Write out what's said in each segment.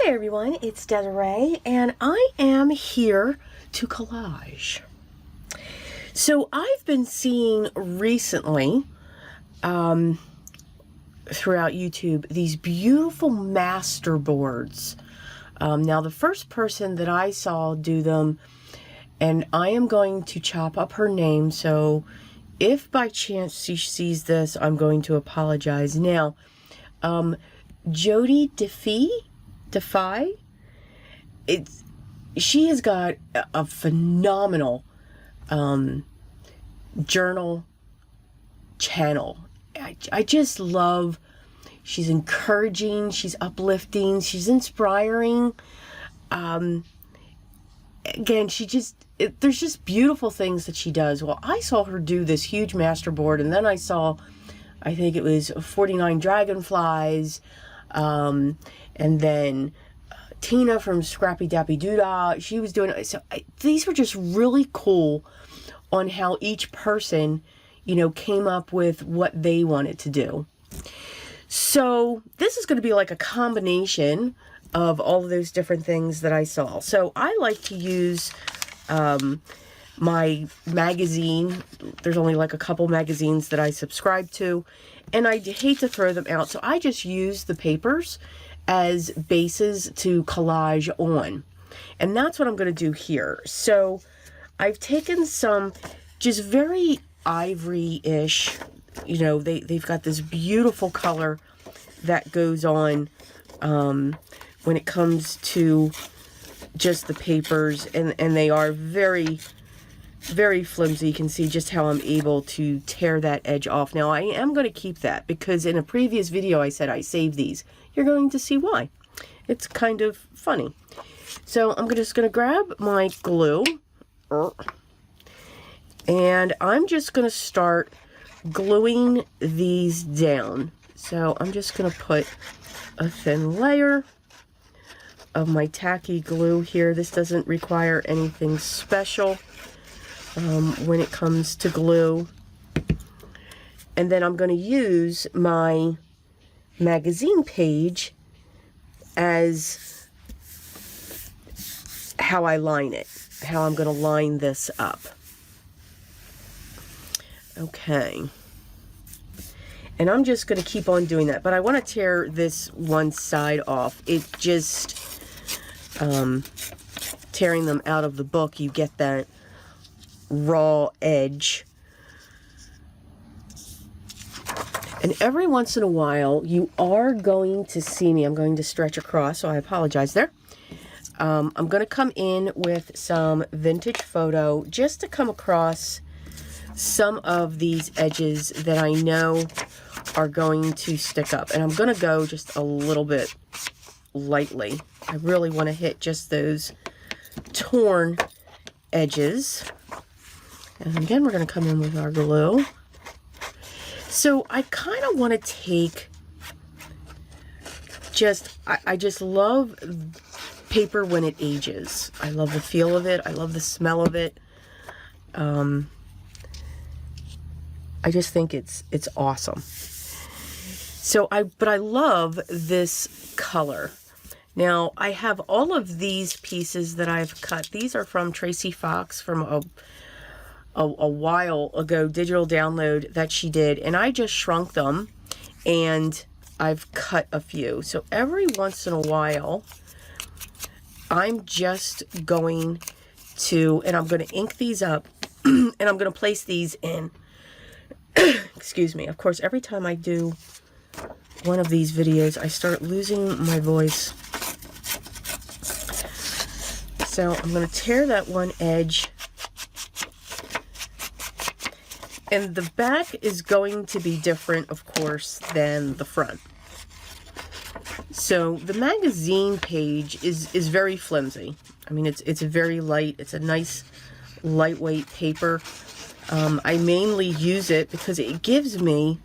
Hey everyone, it's Desiree, and I am here to collage. So I've been seeing recently, throughout YouTube, these beautiful master boards. Now the first person that I saw do them, and I am going to chop up her name, so if by chance she sees this, I'm going to apologize. Now, Joie de Fi, she has got a phenomenal journal channel. I just love, she's encouraging, she's uplifting, she's inspiring. Again, there's just beautiful things that she does. Well, I saw her do this huge master board, and then I saw, I think it was 49 dragonflies, and then Tina from Scrappy Dappy Doodah, she was doing it. So these were just really cool on how each person, you know, came up with what they wanted to do. So this is going to be like a combination of all of those different things that I saw. So I like to use my magazine. There's only like a couple magazines that I subscribe to, and I hate to throw them out. So I just use the papers as bases to collage on. And that's what I'm going to do here. So I've taken some just very ivory-ish, you know, they've got this beautiful color that goes on when it comes to just the papers, and they are very, very flimsy. You can see just how I'm able to tear that edge off. Now I am going to keep that because in a previous video I said I saved these. You're going to see why. It's kind of funny. So I'm just going to grab my glue, and I'm just going to start gluing these down. So I'm just going to put a thin layer of my tacky glue here. This doesn't require anything special when it comes to glue. And then I'm going to use my magazine page as how I line it, how I'm going to line this up. Okay. And I'm just going to keep on doing that, but I want to tear this one side off. It just, tearing them out of the book, you get that raw edge. And every once in a while, you are going to see me. I'm going to stretch across, so I apologize there. I'm going to come in with some vintage photo just to come across some of these edges that I know are going to stick up. And I'm going to go just a little bit lightly. I really want to hit just those torn edges. And again, we're going to come in with our glue. So I kind of want to take I just love paper when it ages. I love the feel of it. I love the smell of it. I just think it's awesome. So but I love this color. Now I have all of these pieces that I've cut. These are from Tracy Fox from a while ago, digital download that she did, and I just shrunk them and I've cut a few. So every once in a while I'm just going to, and I'm going to ink these up and I'm going to place these in. Excuse me. Of course, every time I do one of these videos I start losing my voice. So I'm going to tear that one edge. And the back is going to be different, of course, than the front. So the magazine page is very flimsy. I mean, it's very light. It's a nice lightweight paper. I mainly use it because it gives me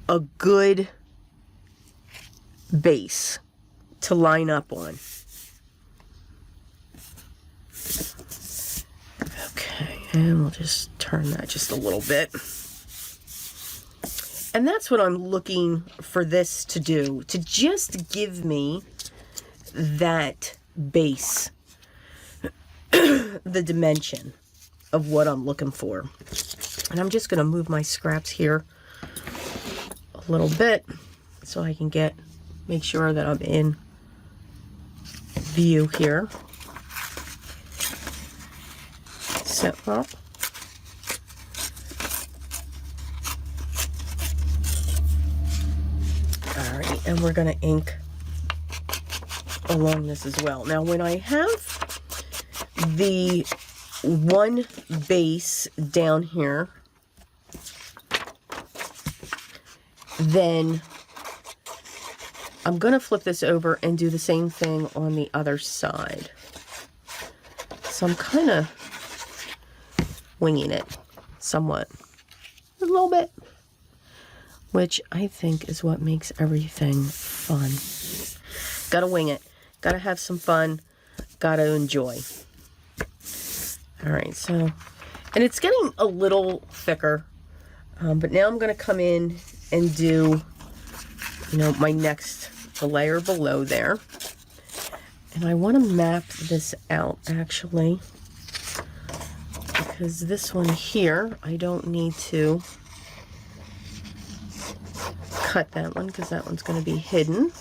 a good base to line up on. And we'll just turn that just a little bit. And that's what I'm looking for this to do, to just give me that base, the dimension of what I'm looking for. And I'm just going to move my scraps here a little bit so I can make sure that I'm in view here. Set up. Alright, and we're going to ink along this as well. Now, when I have the one base down here, then I'm going to flip this over and do the same thing on the other side. So I'm kind of winging it somewhat, a little bit, which I think is what makes everything fun. Gotta wing it, gotta have some fun, gotta enjoy. All right, so, and it's getting a little thicker, but now I'm gonna come in and do, you know, the layer below there. And I want to map this out, actually, because this one here, I don't need to cut that one because that one's going to be hidden.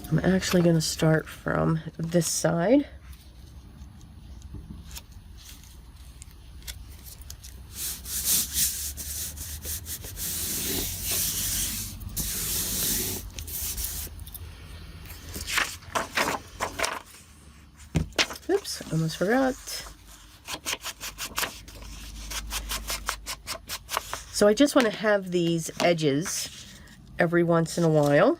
I'm actually going to start from this side. Oops, almost forgot. So I just want to have these edges every once in a while.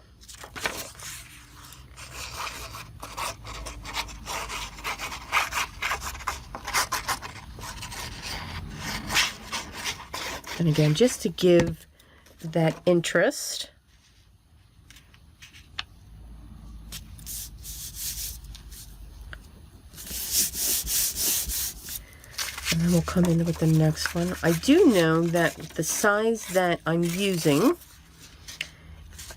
And again, just to give that interest. And then we'll come in with the next one. I do know that the size that I'm using,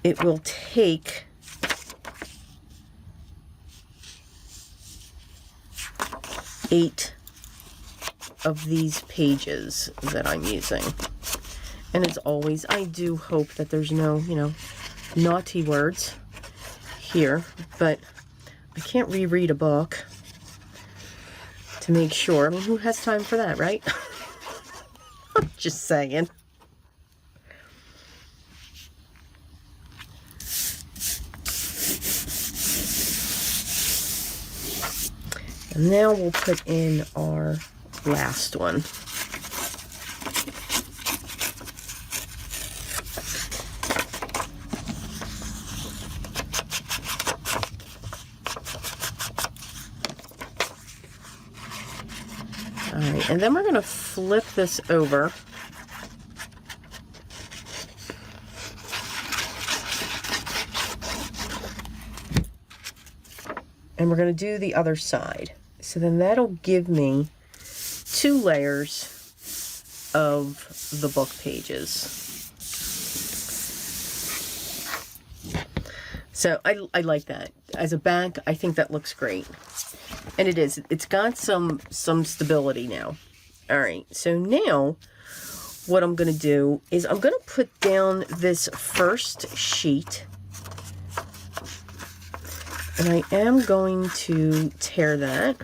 it will take eight of these pages that I'm using. And as always, I do hope that there's no, you know, naughty words here, but I can't reread a book to make sure. I mean, who has time for that, right? I'm just saying. And now we'll put in our last one. All right, and then we're going to flip this over. And we're going to do the other side. So then that'll give me 2 layers of the book pages. So I like that. As a back, I think that looks great. And it is. It's got some stability now. All right. So now what I'm going to do is I'm going to put down this first sheet. And I am going to tear that.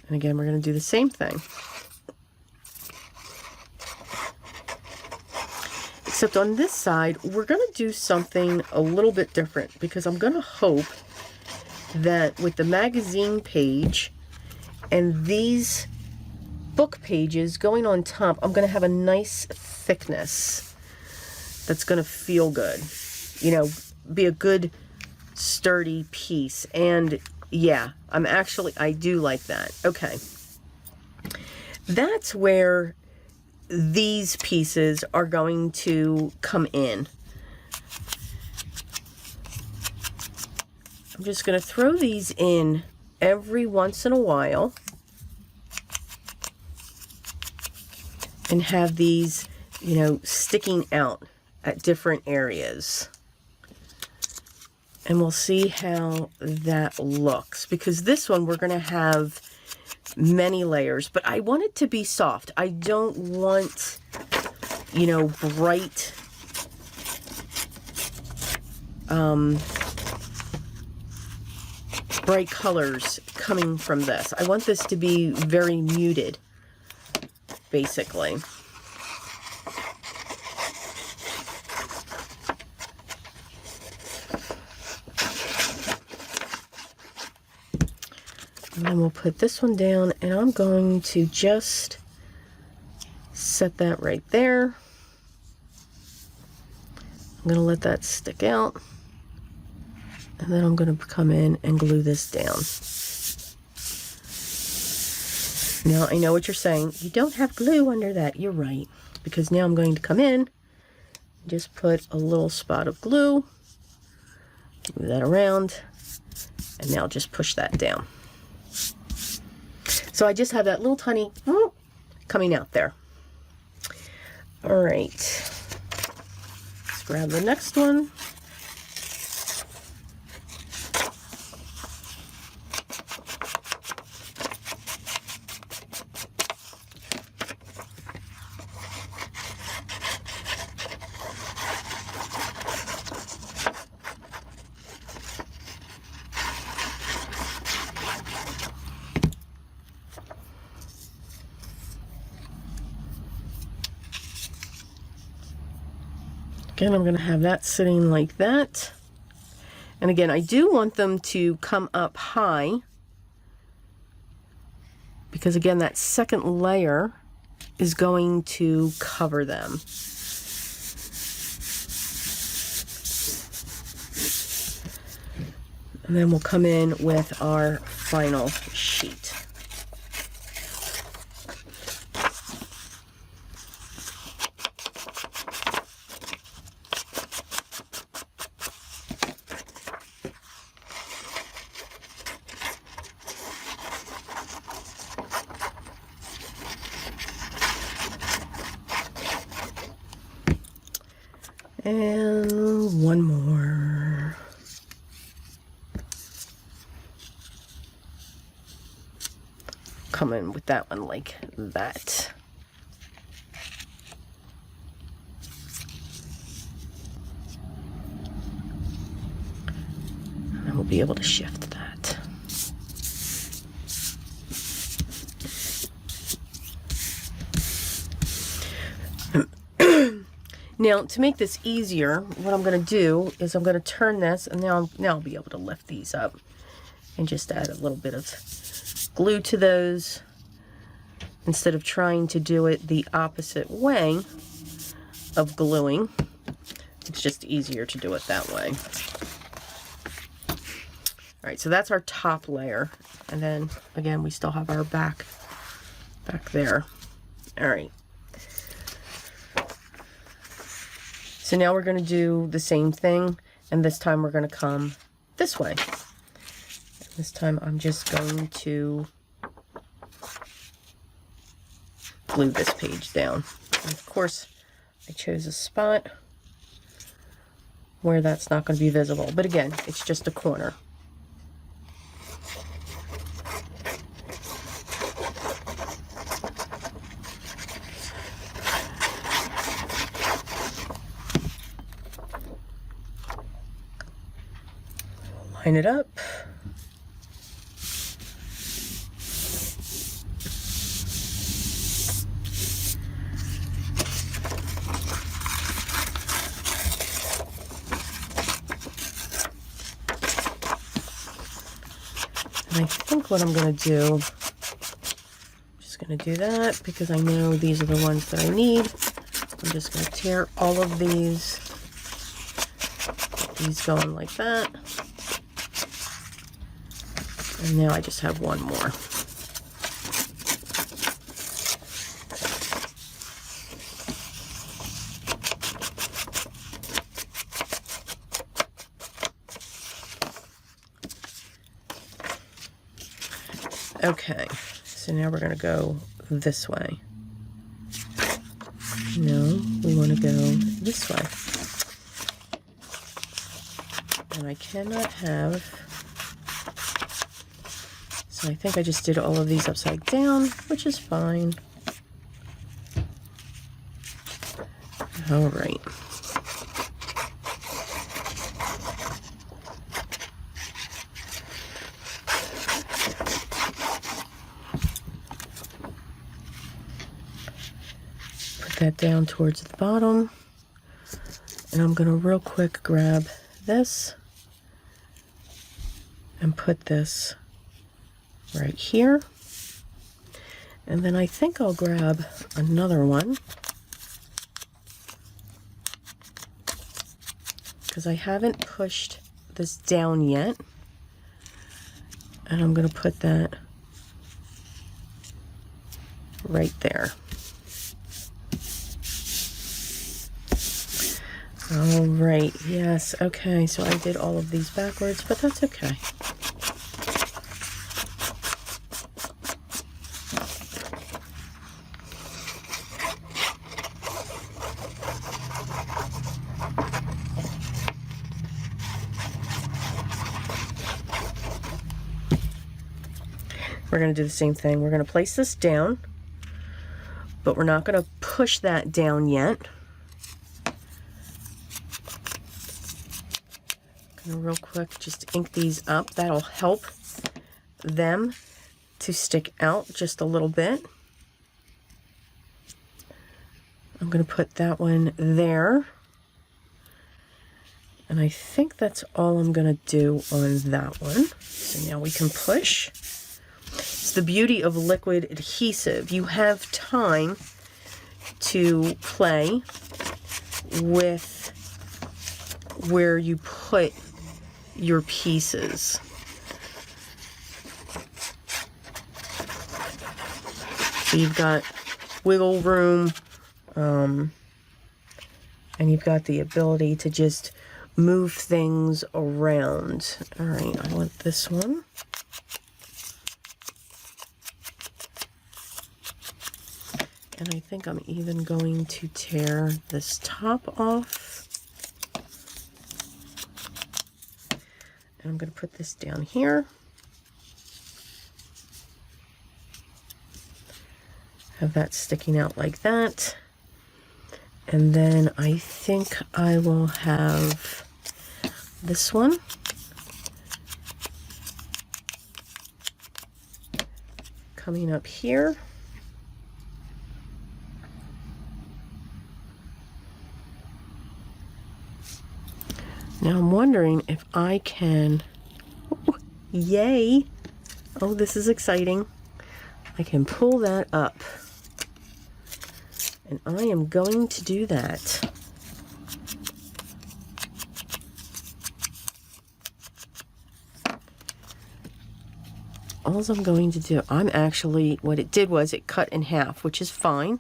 And again, we're going to do the same thing. Except on this side, we're going to do something a little bit different because I'm going to hope that with the magazine page and these book pages going on top, I'm going to have a nice thickness that's going to feel good. You know, be a good sturdy piece. And yeah, I do like that. Okay. That's where these pieces are going to come in. I'm just going to throw these in every once in a while and have these, you know, sticking out at different areas. And we'll see how that looks, because this one we're going to have many layers, but I want it to be soft. I don't want, you know, bright bright colors coming from this. I want this to be very muted, basically. And then we'll put this one down, and I'm going to just set that right there. I'm going to let that stick out, and then I'm going to come in and glue this down. Now, I know what you're saying. You don't have glue under that. You're right, because now I'm going to come in, just put a little spot of glue, move that around, and now just push that down. So I just have that little tiny coming out there. All right, let's grab the next one. Again, I'm going to have that sitting like that. And again, I do want them to come up high, because again, that second layer is going to cover them. And then we'll come in with our final sheet. And one more. Come in with that one like that. And we'll be able to shift that. Now, to make this easier, what I'm going to do is I'm going to turn this, and now I'll be able to lift these up and just add a little bit of glue to those instead of trying to do it the opposite way of gluing. It's just easier to do it that way. All right, so that's our top layer, and then again we still have our back there. All right. So now we're going to do the same thing, and this time we're going to come this way. This time I'm just going to glue this page down. And of course, I chose a spot where that's not going to be visible, but again, it's just a corner. Line it up. And I think what I'm going to do, I'm just going to do that because I know these are the ones that I need. I'm just going to tear all of these, get these going like that. And now I just have one more. Okay, so now we're going to go this way. No, we want to go this way. And I cannot have, so I think I just did all of these upside down, which is fine. All right. Put that down towards the bottom. And I'm going to real quick grab this and put this right here. And then I think I'll grab another one, because I haven't pushed this down yet. And I'm going to put that right there. All right, yes, okay, so I did all of these backwards, but that's okay. We're going to do the same thing. We're going to place this down, but we're not going to push that down yet. Going to real quick just ink these up. That'll help them to stick out just a little bit. I'm going to put that one there. And I think that's all I'm going to do on that one. So now we can push. It's the beauty of liquid adhesive. You have time to play with where you put your pieces. So you've got wiggle room, and you've got the ability to just move things around. All right, I want this one. And I think I'm even going to tear this top off. And I'm going to put this down here. Have that sticking out like that. And then I think I will have this one. Coming up here. Now I'm wondering if I can, oh, yay, oh, this is exciting. I can pull that up. And I am going to do that. All I'm going to do, what it did was it cut in half, which is fine.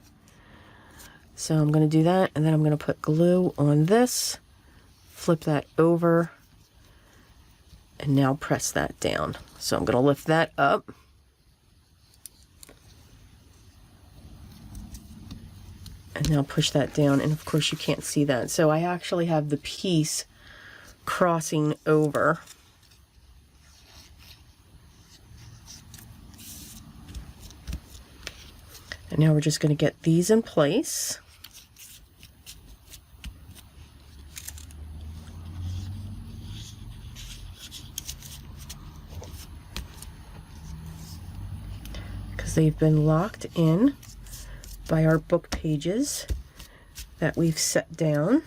So I'm going to do that, and then I'm going to put glue on this. Flip that over, and now press that down. So I'm going to lift that up. And now push that down, and of course you can't see that. So I actually have the piece crossing over. And now we're just going to get these in place. They've been locked in by our book pages that we've set down.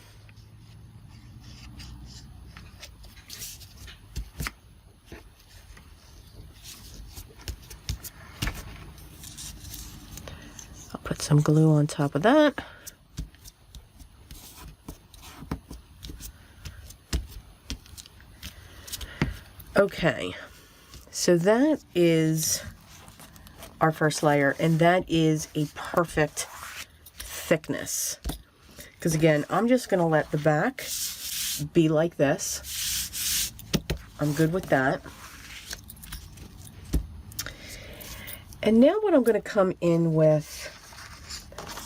I'll put some glue on top of that. Okay, so that is our first layer, and that is a perfect thickness. Because again, I'm just going to let the back be like this. I'm good with that. And now what I'm going to come in with,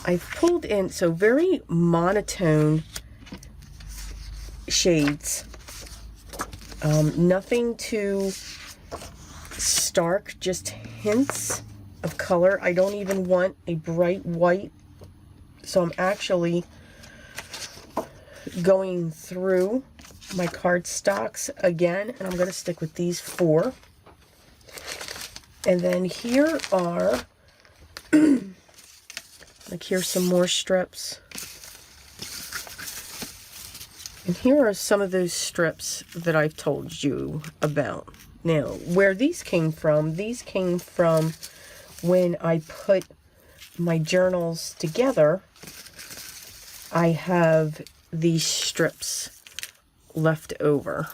I've pulled in, so very monotone shades. Nothing too stark, just hints of color. I don't even want a bright white, so I'm actually going through my cardstocks again, and I'm going to stick with these 4. And then here are, like here's some more strips. And here are some of those strips that I've told you about. Now, where these came from when I put my journals together. I have these strips left over.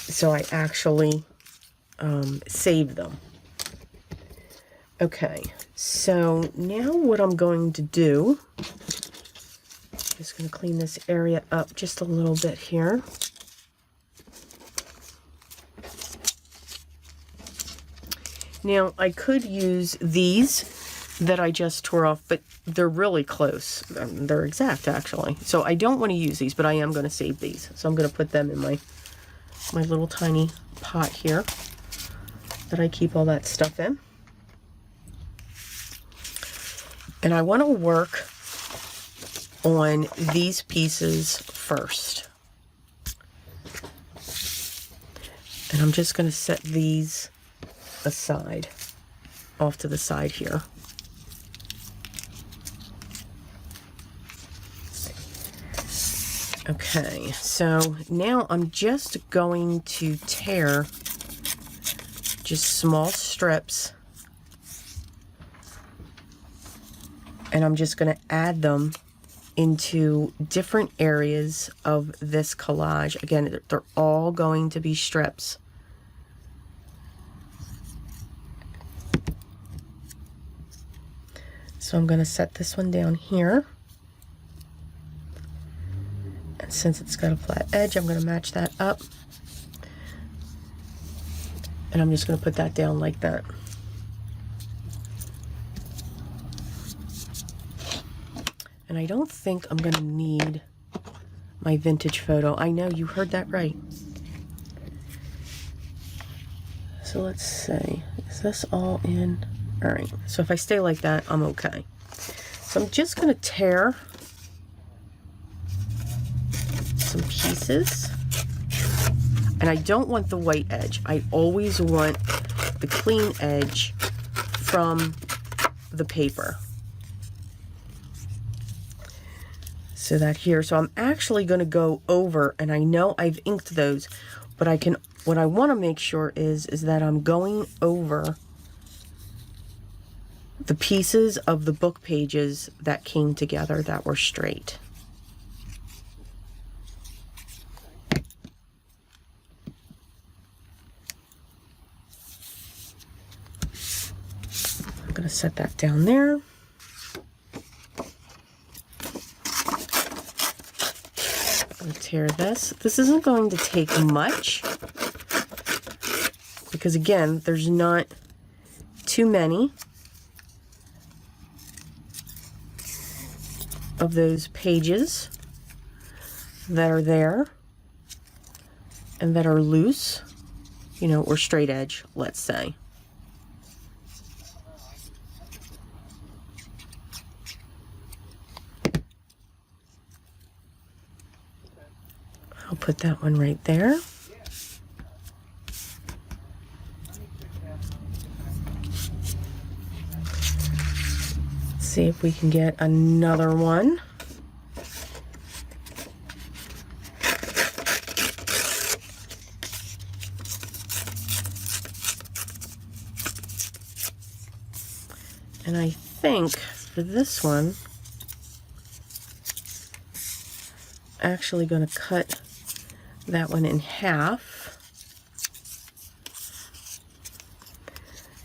So I actually saved them. Okay, so now what I'm going to do, just going to clean this area up just a little bit here. Now, I could use these that I just tore off, but they're really close. They're exact, actually. So I don't want to use these, but I am going to save these. So I'm going to put them in my little tiny pot here that I keep all that stuff in. And I want to work on these pieces first. And I'm just going to set these aside, off to the side here. Okay, so now I'm just going to tear just small strips, and I'm just going to add them into different areas of this collage. Again, they're all going to be strips. So I'm going to set this one down here. And since it's got a flat edge, I'm going to match that up. And I'm just going to put that down like that. And I don't think I'm going to need my vintage photo. I know, you heard that right. So let's see. Is this all in? All right. So if I stay like that, I'm okay. So I'm just going to tear some pieces. And I don't want the white edge. I always want the clean edge from the paper. So that here, so I'm actually going to go over, and I know I've inked those, but I can, what I want to make sure is that I'm going over the pieces of the book pages that came together that were straight. I'm going to set that down there. I'm going to tear this. This isn't going to take much because, again, there's not too many of those pages that are there and that are loose, you know, or straight edge, let's say. I'll put that one right there. Let's see if we can get another one. And I think for this one, actually going to cut that one in half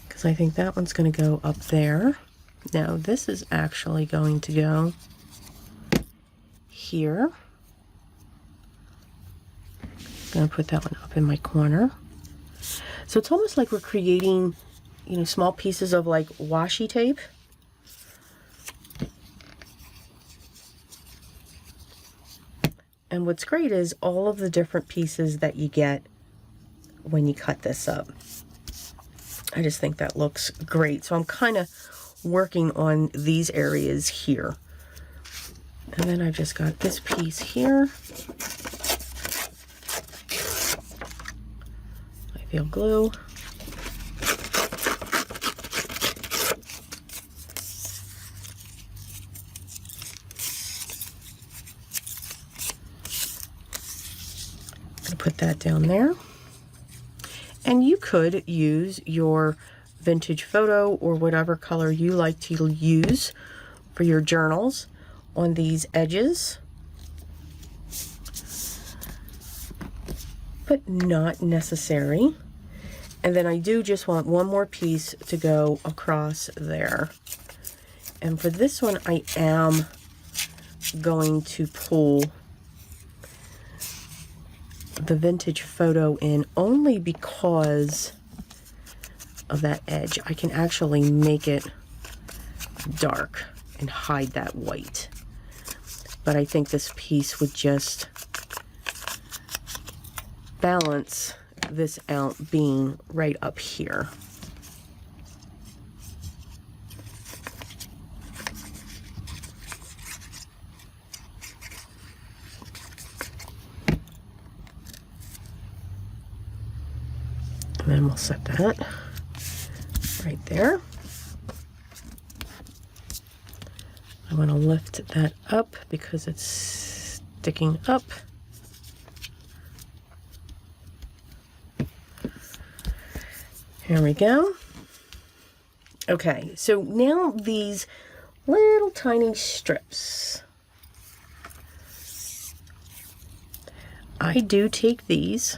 because I think that one's going to go up there. Now this is actually going to go here. I'm going to put that one up in my corner. So it's almost like we're creating, you know, small pieces of like washi tape. And what's great is all of the different pieces that you get when you cut this up. I just think that looks great. So I'm kind of working on these areas here. And then I've just got this piece here. I feel glue. Put that down there. And you could use your vintage photo or whatever color you like to use for your journals on these edges, but not necessary. And then I do just want one more piece to go across there. And for this one, I am going to pull the vintage photo in only because of that edge. I can actually make it dark and hide that white. But I think this piece would just balance this out being right up here. And then we'll set that right there. I want to lift that up because it's sticking up. Here we go. Okay, so now these little tiny strips. I do take these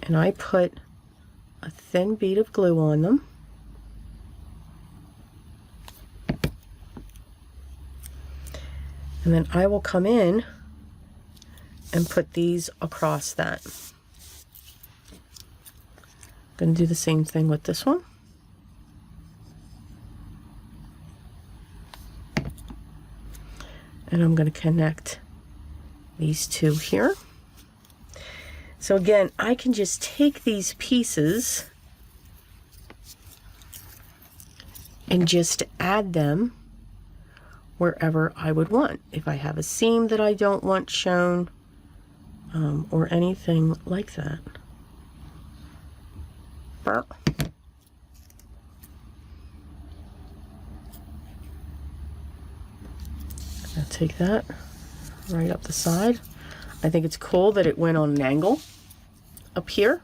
and I put a thin bead of glue on them. And then I will come in and put these across that. I'm going to do the same thing with this one. And I'm going to connect these two here. So again, I can just take these pieces and just add them wherever I would want. If I have a seam that I don't want shown, or anything like that. I'll take that right up the side. I think it's cool that it went on an angle up here.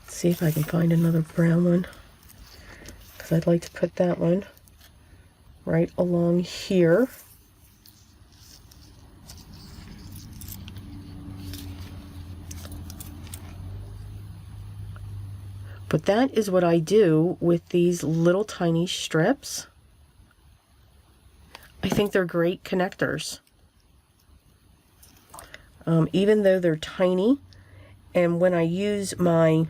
Let's see if I can find another brown one, because I'd like to put that one right along here. But that is what I do with these little tiny strips. I think they're great connectors. Even though they're tiny, and when I use my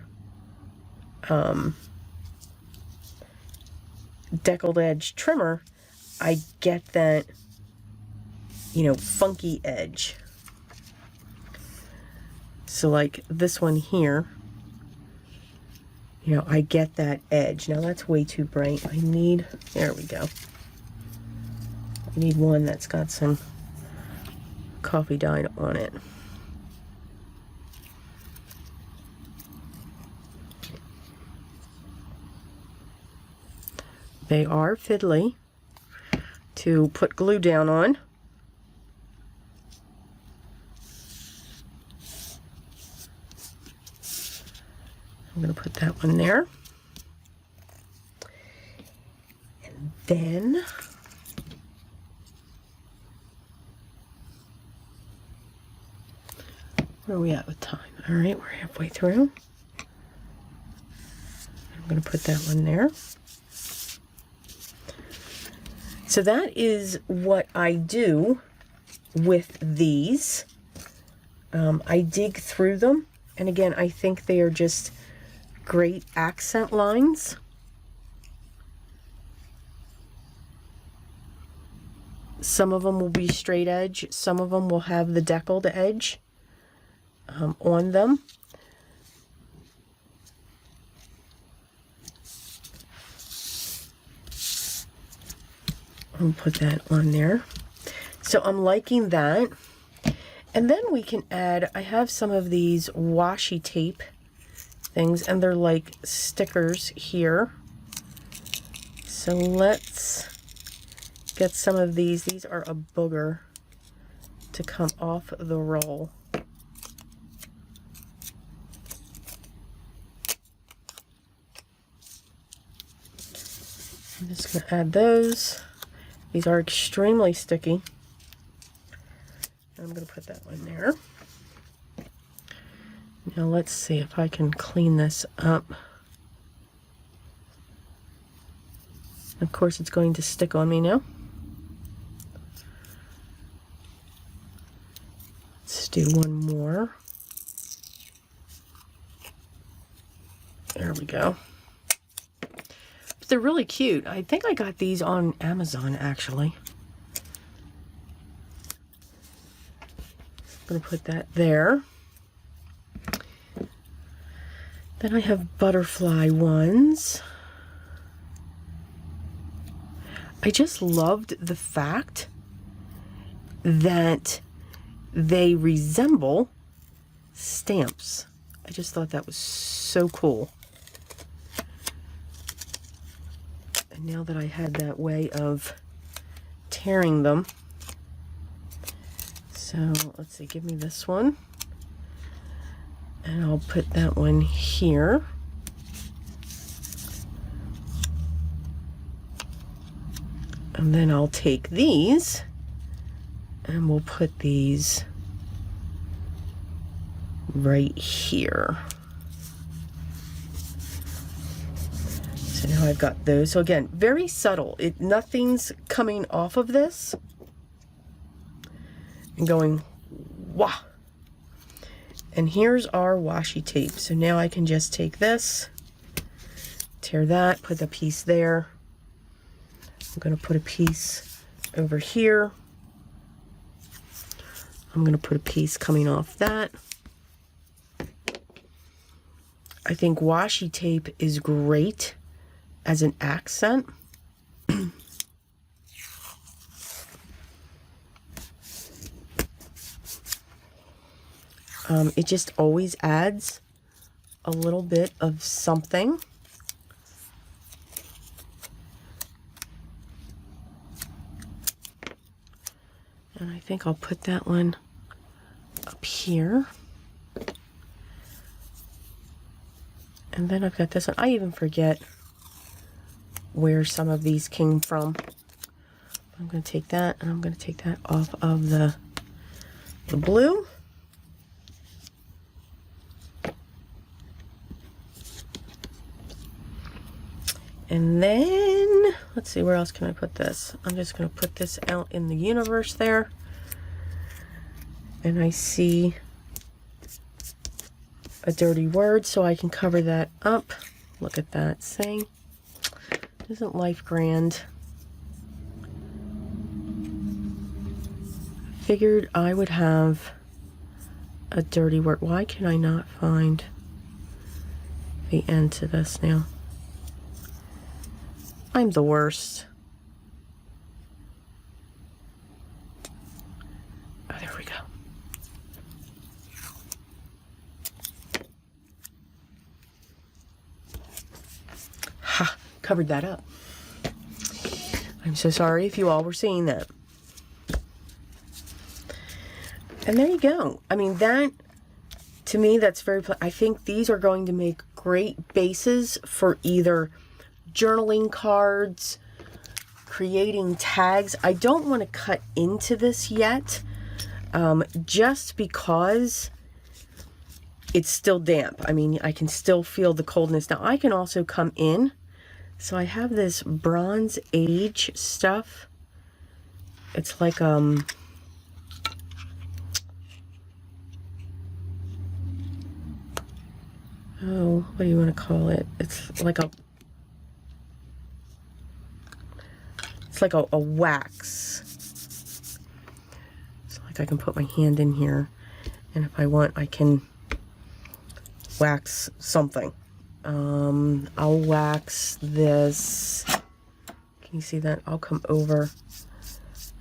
deckled edge trimmer, I get that, you know, funky edge. So like this one here, you know, I get that edge. Now that's way too bright. I need, there we go. I need one that's got some coffee dye on it. They are fiddly to put glue down on. I'm going to put that one there. And then where are we at with time? All right, we're halfway through. I'm going to put that one there. So that is what I do with these. I dig through them, and again, I think they are just great accent lines. Some of them will be straight edge, some of them will have the deckled edge on them. I'll put that on there. So I'm liking that. And then we can add, I have some of these washi tape things, and they're like stickers here. So let's get some of these. These are a booger to come off the roll. I'm just going to add those. These are extremely sticky. I'm going to put that one there. Now let's see if I can clean this up. Of course, it's going to stick on me now. Let's do one more. There we go. But they're really cute. I think I got these on Amazon, actually. I'm going to put that there. Then I have butterfly ones. I just loved the fact that they resemble stamps. I just thought that was so cool. And now that I had that way of tearing them, so let's see, give me this one. And I'll put that one here. And then I'll take these and we'll put these right here. So now I've got those. So again, very subtle. Nothing's coming off of this and going, wah. And here's our washi tape. So now I can just take this, tear that, put the piece there. I'm going to put a piece over here. I'm going to put a piece coming off that. I think washi tape is great as an accent. It just always adds a little bit of something. And I think I'll put that one up here. And then I've got this one. I even forget where some of these came from. I'm going to take that, and I'm going to take that off of the blue. And then, let's see, where else can I put this? I'm just going to put this out in the universe there. And I see a dirty word, so I can cover that up. Look at that saying, isn't life grand? Figured I would have a dirty word. Why can I not find the end to this now? I'm the worst. Oh, there we go. Ha! Covered that up. I'm so sorry if you all were seeing that. And there you go. I mean, that, to me, that's very, I think these are going to make great bases for either journaling cards, creating tags. I don't want to cut into this yet, just because it's still damp. I mean, I can still feel the coldness. Now, I can also come in. So I have this Bronze Age stuff. It's like, oh, what do you want to call it? It's like a wax. So like I can put my hand in here, and if I want, I can wax something. I'll wax this. Can you see that? I'll come over.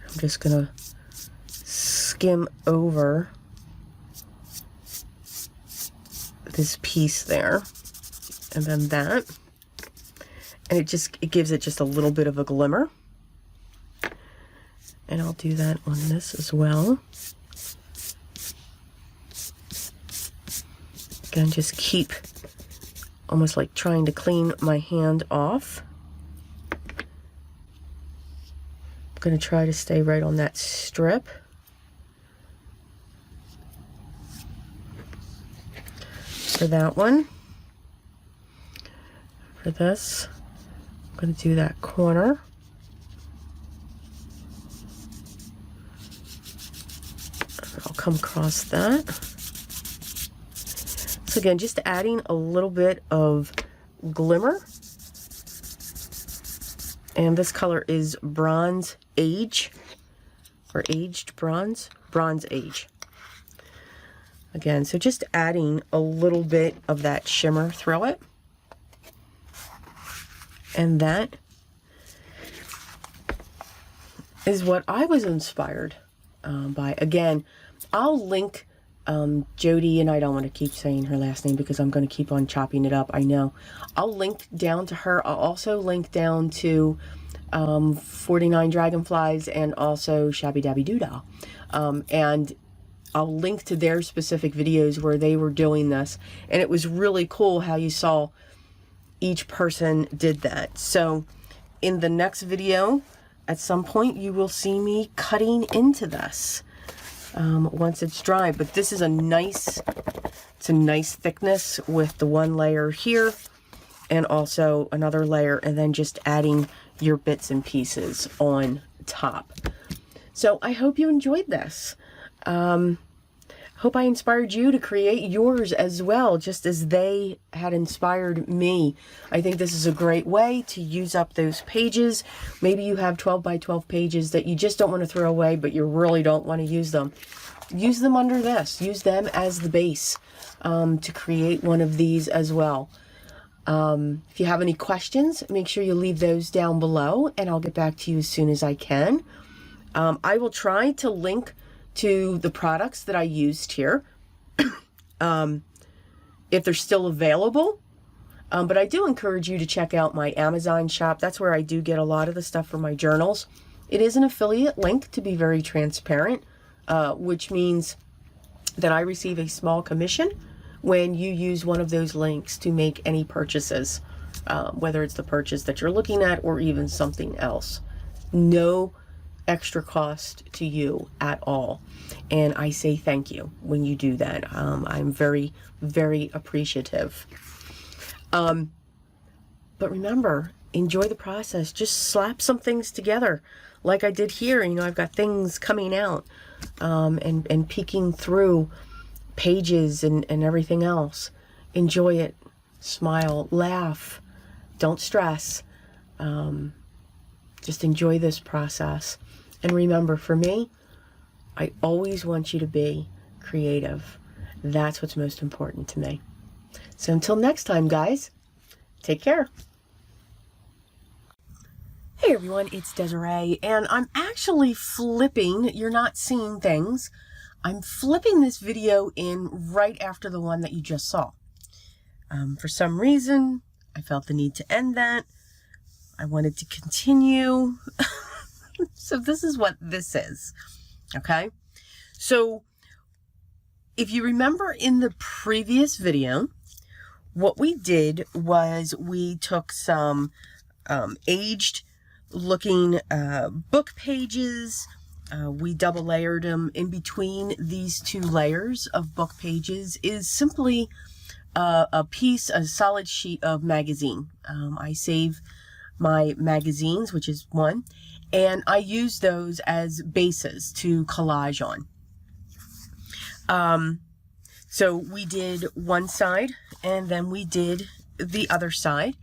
I'm just gonna skim over this piece there, and then that, and it gives it just a little bit of a glimmer. And I'll do that on this as well. Again, just keep almost like trying to clean my hand off. I'm going to try to stay right on that strip. For that one. For this, I'm going to do that corner. I'll come across that. So again, just adding a little bit of glimmer. And this color is Bronze Age, or Aged Bronze, Bronze Age. Again, so just adding a little bit of that shimmer through it. And that is what I was inspired by. Again, I'll link Jody, and I don't want to keep saying her last name because I'm going to keep on chopping it up, I know. I'll link down to her. I'll also link down to 49 Dragonflies and also Shabby Dabby Doodah. And I'll link to their specific videos where they were doing this. And it was really cool how you saw each person did that. So in the next video, at some point, you will see me cutting into this once it's dry. But this is a nice thickness with the one layer here and also another layer, and then just adding your bits and pieces on top. So I hope you enjoyed this. Hope I inspired you to create yours as well, just as they had inspired me. I think this is a great way to use up those pages. Maybe you have 12 by 12 pages that you just don't want to throw away, but you really don't want to use them. Use them under this. Use them as the base to create one of these as well. If you have any questions, make sure you leave those down below, and I'll get back to you as soon as I can. I will try to link to the products that I used here, if they're still available. But I do encourage you to check out my Amazon shop. That's where I do get a lot of the stuff for my journals. It is an affiliate link, to be very transparent, which means that I receive a small commission when you use one of those links to make any purchases, whether it's the purchase that you're looking at or even something else. No extra cost to you at all, and I say thank you when you do that. I'm very, very appreciative. But remember, enjoy the process. Just slap some things together like I did here. You know, I've got things coming out and peeking through pages and everything else. Enjoy it. Smile, laugh, don't stress. Just enjoy this process. And remember, for me, I always want you to be creative. That's what's most important to me. So until next time, guys, take care. Hey everyone, it's Desiree, and I'm actually flipping, you're not seeing things, I'm flipping this video in right after the one that you just saw. For some reason, I felt the need to end that. I wanted to continue. So this is what this is, okay? So if you remember in the previous video, what we did was we took some aged looking book pages. We double layered them. In between these two layers of book pages is simply a solid sheet of magazine. I save my magazines, which is one, and I use those as bases to collage on. So we did one side and then we did the other side.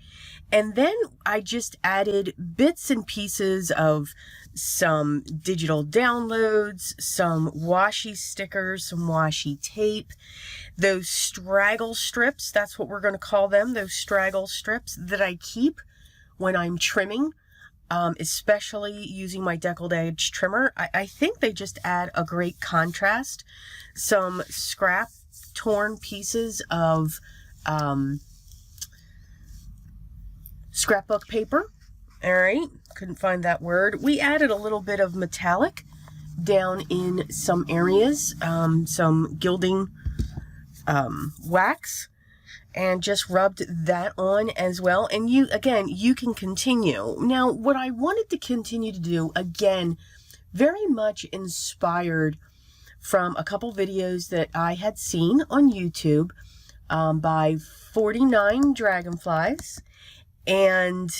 And then I just added bits and pieces of some digital downloads, some washi stickers, some washi tape, those straggle strips, that's what we're going to call them, those straggle strips that I keep when I'm trimming, especially using my decollage trimmer. I think they just add a great contrast. Some scrap torn pieces of scrapbook paper. All right, couldn't find that word. We added a little bit of metallic down in some areas, some gilding wax, and just rubbed that on as well. And you, again, you can continue. Now, what I wanted to continue to do, again, very much inspired from a couple videos that I had seen on YouTube by 49 Dragonflies. And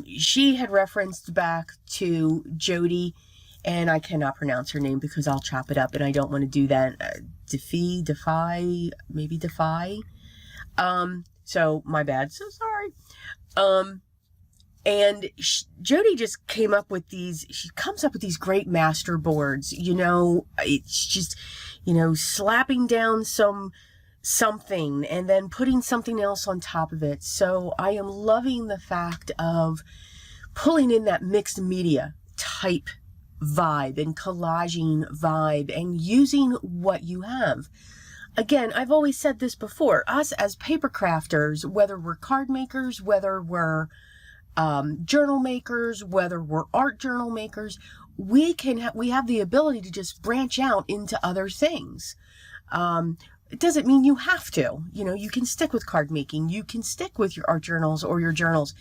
she had referenced back to Jody, and I cannot pronounce her name because I'll chop it up, and I don't want to do that. Defy, maybe Defy. So my bad. So sorry. And Jody just came up with these, she comes up with these great master boards, you know, it's just, you know, slapping down something and then putting something else on top of it. So I am loving the fact of pulling in that mixed media type vibe and collaging vibe and using what you have. Again, I've always said this before, us as paper crafters, whether we're card makers, whether we're journal makers, whether we're art journal makers, we have the ability to just branch out into other things. It doesn't mean you have to, you know, you can stick with card making, you can stick with your art journals or your journals,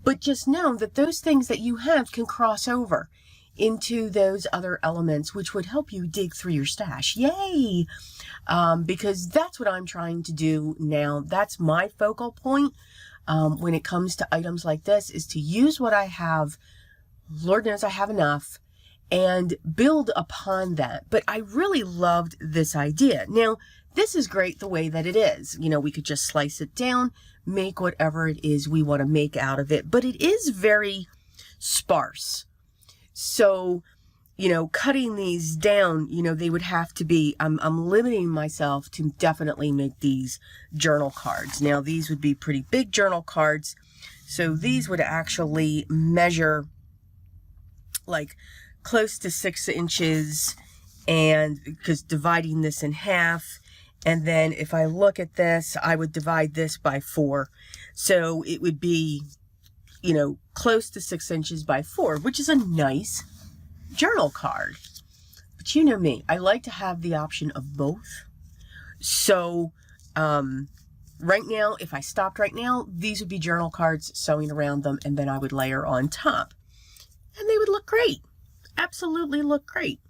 but just know that those things that you have can cross over into those other elements, which would help you dig through your stash. Yay! Because that's what I'm trying to do now. That's my focal point when it comes to items like this, is to use what I have. Lord knows I have enough, and build upon that. But I really loved this idea. Now, this is great the way that it is. You know, we could just slice it down, make whatever it is we want to make out of it, but it is very sparse. So, you know, cutting these down, you know, they would have to be, I'm limiting myself to definitely make these journal cards. Now, these would be pretty big journal cards. So these would actually measure like close to 6 inches, and because dividing this in half, and then if I look at this, I would divide this by 4. So it would be, you know, close to 6 inches by 4, which is a nice journal card. But you know me, I like to have the option of both. So right now, if I stopped right now, these would be journal cards, sewing around them, and then I would layer on top, and they would look great. Absolutely look great.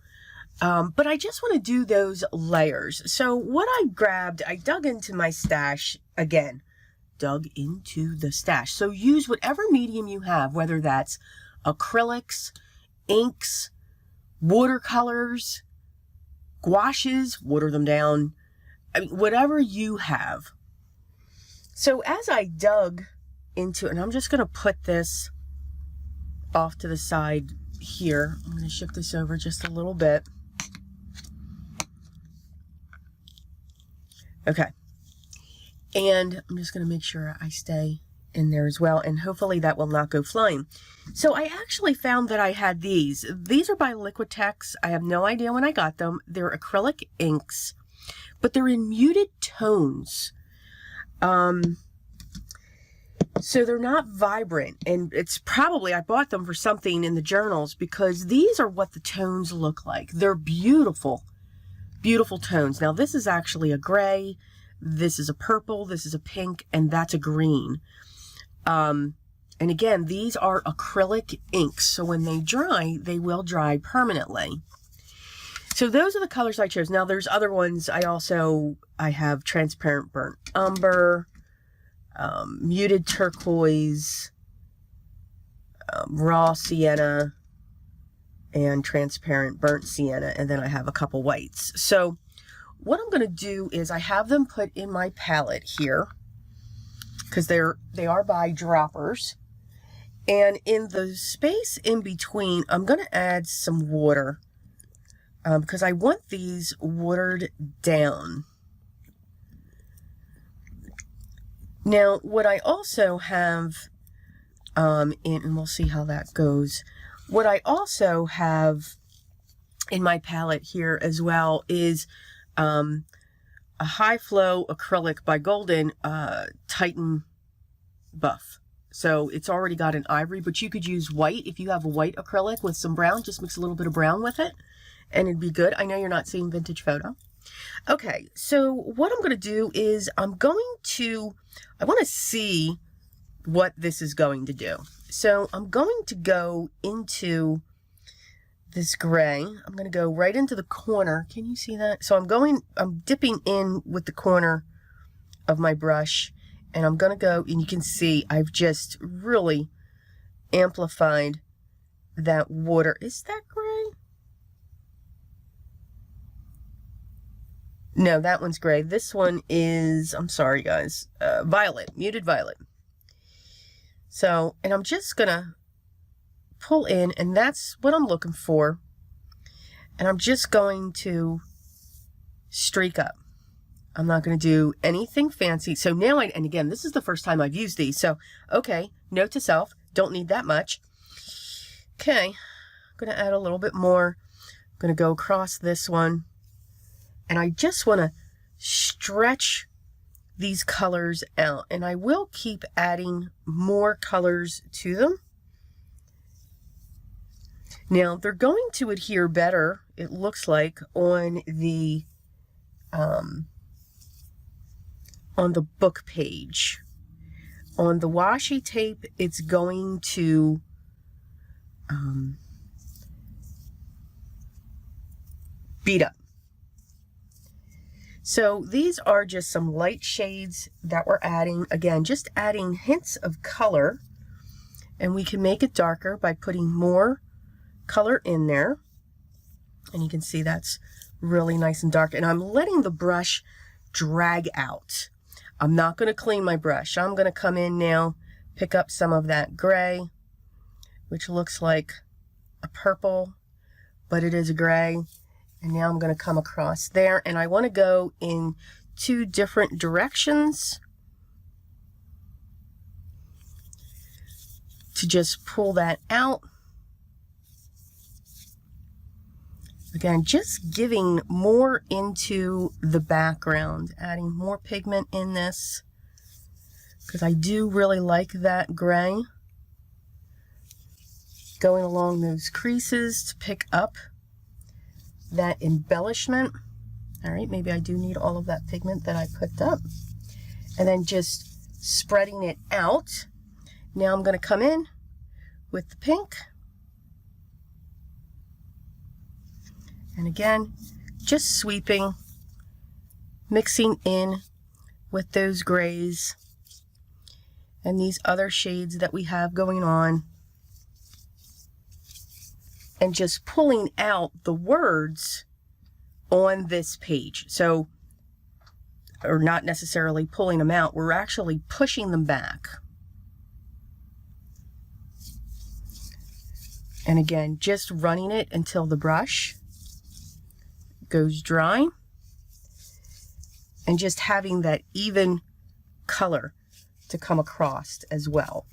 But I just want to do those layers. So what I grabbed, I dug into my stash again. Dug into the stash. So use whatever medium you have, whether that's acrylics, inks, watercolors, gouaches, water them down. I mean, whatever you have. So as I dug into it, and I'm just going to put this off to the side here. I'm going to shift this over just a little bit. Okay. And I'm just going to make sure I stay in there as well, and hopefully that will not go flying. So I actually found that I had these. These are by Liquitex. I have no idea when I got them. They're acrylic inks, but they're in muted tones. So they're not vibrant, and it's probably, I bought them for something in the journals because these are what the tones look like. They're beautiful, beautiful tones. Now this is actually a gray, this is a purple, this is a pink, and that's a green. And again, these are acrylic inks, so when they dry, they will dry permanently. So those are the colors I chose. Now there's other ones. I have transparent burnt umber, muted turquoise, raw sienna, and transparent burnt sienna, and then I have a couple whites. So what I'm going to do is I have them put in my palette here because they are by droppers. And in the space in between, I'm going to add some water because I want these watered down. Now, what I also have, and we'll see how that goes. What I also have in my palette here as well is a high flow acrylic by Golden Titan Buff. So it's already got an ivory, but you could use white. If you have a white acrylic with some brown, just mix a little bit of brown with it and it'd be good. I know you're not seeing vintage photo. Okay, so what I'm going to do is I want to see what this is going to do. So I'm going to go into this gray. I'm going to go right into the corner. Can you see that? So I'm dipping in with the corner of my brush, and I'm going to go, and you can see I've just really amplified that water. Is that gray? No, that one's gray. This one is, I'm sorry guys, violet, muted violet. So, and I'm just gonna pull in, and that's what I'm looking for. And I'm just going to streak up. I'm not gonna do anything fancy. So now and again, this is the first time I've used these. So, okay, note to self, don't need that much. Okay, I'm gonna add a little bit more. I'm gonna go across this one. And I just want to stretch these colors out. And I will keep adding more colors to them. Now, they're going to adhere better, it looks like, on the book page. On the washi tape, it's going to beat up. So these are just some light shades that we're adding. Again, just adding hints of color, and we can make it darker by putting more color in there. And you can see that's really nice and dark. And I'm letting the brush drag out. I'm not going to clean my brush. I'm going to come in now, pick up some of that gray, which looks like a purple, but it is a gray. And now I'm going to come across there, and I want to go in 2 different directions to just pull that out. Again, just giving more into the background, adding more pigment in this, because I do really like that gray. Going along those creases to pick up that embellishment. All right, maybe I do need all of that pigment that I picked up. And then just spreading it out. Now I'm going to come in with the pink. And again, just sweeping, mixing in with those grays and these other shades that we have going on. And just pulling out the words on this page. So, or not necessarily pulling them out, we're actually pushing them back. And again, just running it until the brush goes dry. And just having that even color to come across as well.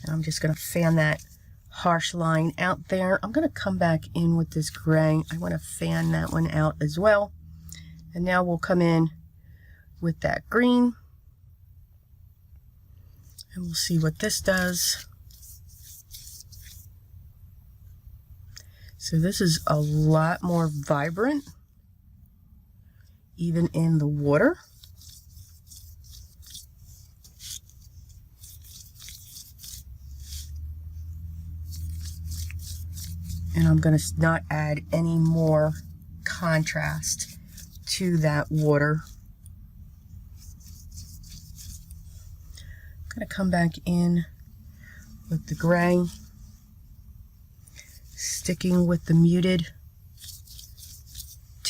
And I'm just going to fan that harsh line out there. I'm going to come back in with this gray. I want to fan that one out as well. And now we'll come in with that green. And we'll see what this does. So this is a lot more vibrant, even in the water. And I'm going to not add any more contrast to that water. I'm going to come back in with the gray,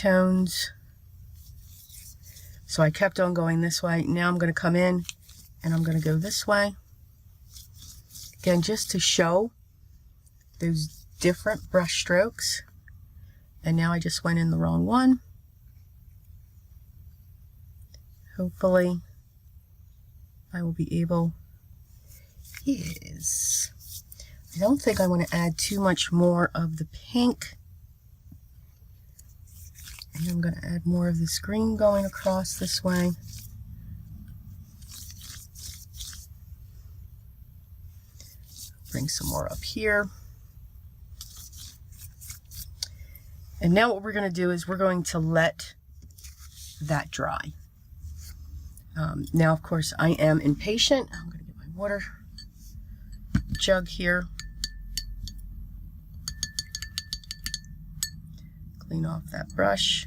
tones. So I kept on going this way. Now I'm going to come in and I'm going to go this way. Again, just to show those different brush strokes. And now I just went in the wrong one. Hopefully I will be able. Yes. I don't think I want to add too much more of the pink. And I'm going to add more of this green going across this way. Bring some more up here. And now what we're going to do is we're going to let that dry. Now, of course, I am impatient. I'm going to get my water jug here. Clean off that brush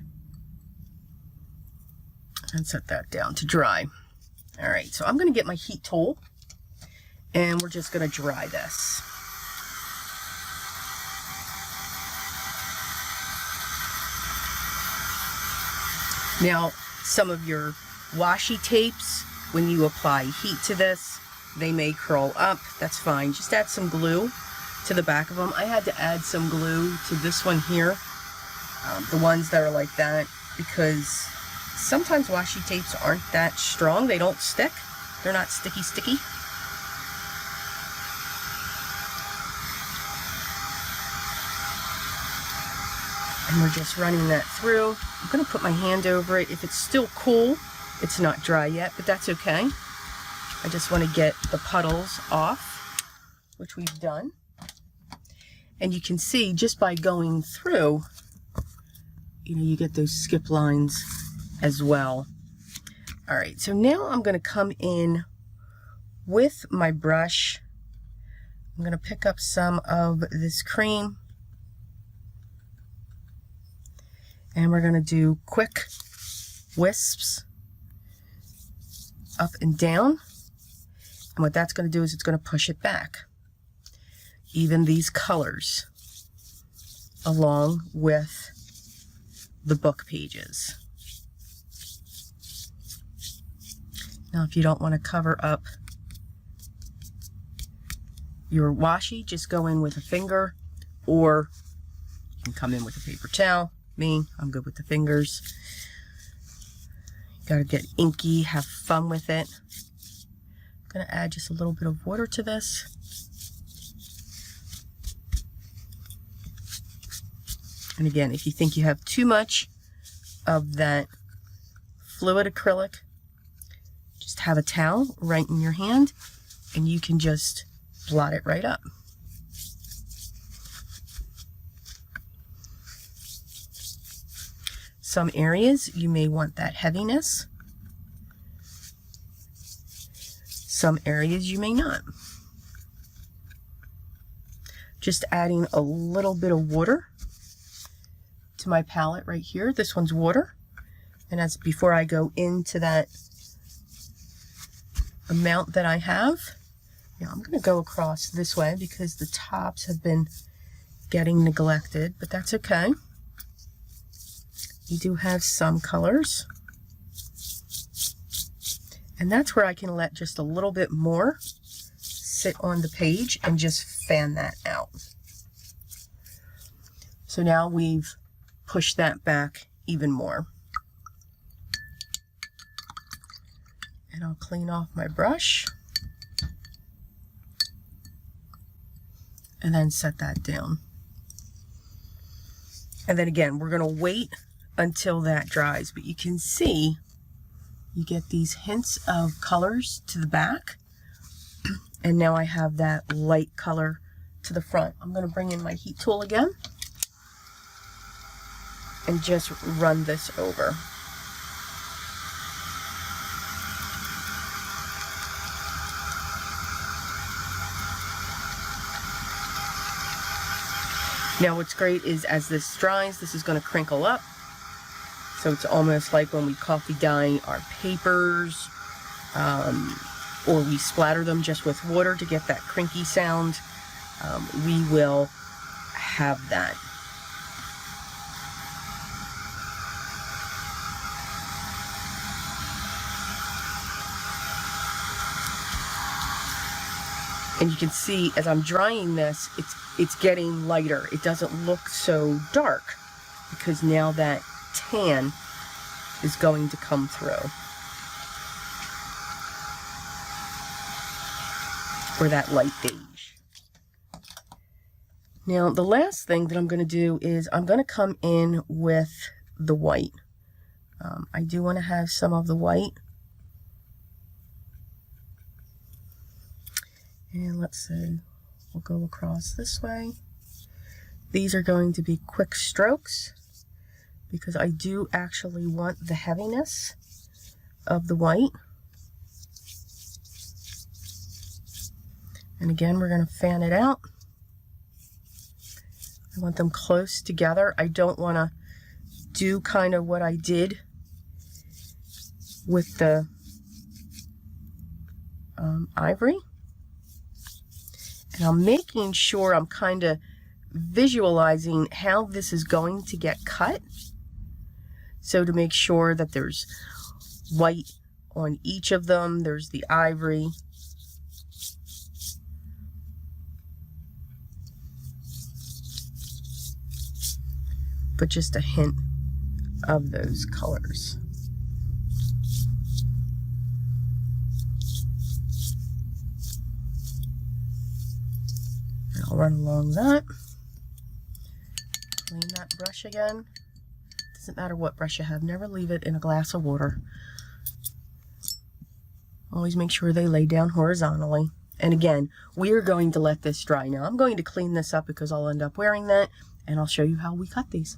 and set that down to dry. All right, so I'm going to get my heat tool and we're just going to dry this. Now, some of your washi tapes, when you apply heat to this, they may curl up. That's fine. Just add some glue to the back of them. I had to add some glue to this one here, the ones that are like that, because sometimes washi tapes aren't that strong. They don't stick. They're not sticky. And we're just running that through. I'm going to put my hand over it. If it's still cool, it's not dry yet, but that's okay. I just want to get the puddles off, which we've done. And you can see just by going through, you know, you get those skip lines as well. All right, so now I'm going to come in with my brush. I'm going to pick up some of this cream. And we're going to do quick wisps up and down. And what that's going to do is it's going to push it back. Even these colors along with the book pages. Now, if you don't want to cover up your washi, just go in with a finger, or you can come in with a paper towel. I'm good with the fingers. You gotta get inky, have fun with it. I'm gonna add just a little bit of water to this. And again, if you think you have too much of that fluid acrylic, just have a towel right in your hand and you can just blot it right up. Some areas you may want that heaviness. Some areas you may not. Just adding a little bit of water to my palette right here. This one's water. And as before I go into that amount that I have, now I'm going to go across this way because the tops have been getting neglected, but that's okay. You do have some colors. And that's where I can let just a little bit more sit on the page and just fan that out. So now we've pushed that back even more. And I'll clean off my brush. And then set that down. And then again, we're going to wait until that dries, but you can see you get these hints of colors to the back, and now I have that light color to the front. I'm going to bring in my heat tool again and just run this over. Now what's great is as this dries, this is going to crinkle up. So it's almost like when we coffee dye our papers, or we splatter them just with water to get that crinky sound. We will have that. And you can see as I'm drying this, it's getting lighter. It doesn't look so dark because now that tan is going to come through. Or that light beige. Now, the last thing that I'm going to do is I'm going to come in with the white. I do want to have some of the white. And let's see, we'll go across this way. These are going to be quick strokes because I do actually want the heaviness of the white. And again, we're going to fan it out. I want them close together. I don't want to do kind of what I did with the ivory. And I'm making sure I'm kind of visualizing how this is going to get cut. So to make sure that there's white on each of them, there's the ivory. But just a hint of those colors. And I'll run along that. Clean that brush again. Doesn't matter what brush you have, never leave it in a glass of water. Always make sure they lay down horizontally. And again, we are going to let this dry. Now I'm going to clean this up because I'll end up wearing that, and I'll show you how we cut these.